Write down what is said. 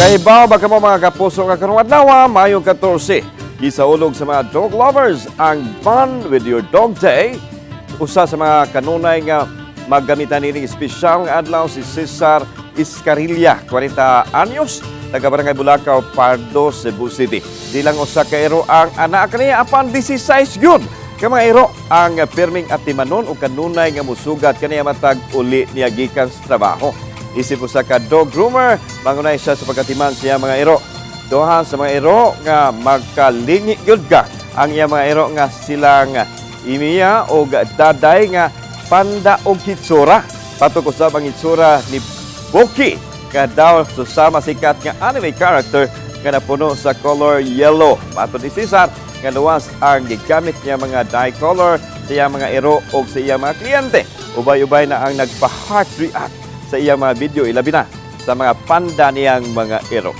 Kahibaw ba mo mga kapuso nga karong adlaw, Mayo 14. Gisaulog sa mga dog lovers ang Fun with Your Dog Day. Usa sa mga kanunay nga maggamitan nining espesyal nga adlaw si Cesar Escarilla, 40 anyos, taga Barangay Bulacao, Pardo, Cebu City. Di lang usa ka ero ang anaa kaniya, apan 16 gyud ka mga ero ang perming atimanon o kanunay nga mosugat kaniya matag uli niya gikan sa trabaho. Isip usa ka dog groomer, mangunay siya sa pagkatiman siya mga ero. Duha sa mga ero nga magkalingi gyud ka ang iya mga ero nga silang imiya o daday nga panda o hitsura. Patok usab ang hitsura ni Boki nga daw susama sikat nga anime character nga napuno sa color yellow. Patod ni Cesar nga luwas ang gigamit niya mga dye color sa iya mga ero o sa iya mga kliyente. Ubay-ubay na ang nagpa-heart react sa iya mga video, ilabi na sa mga panda niyang mga ero.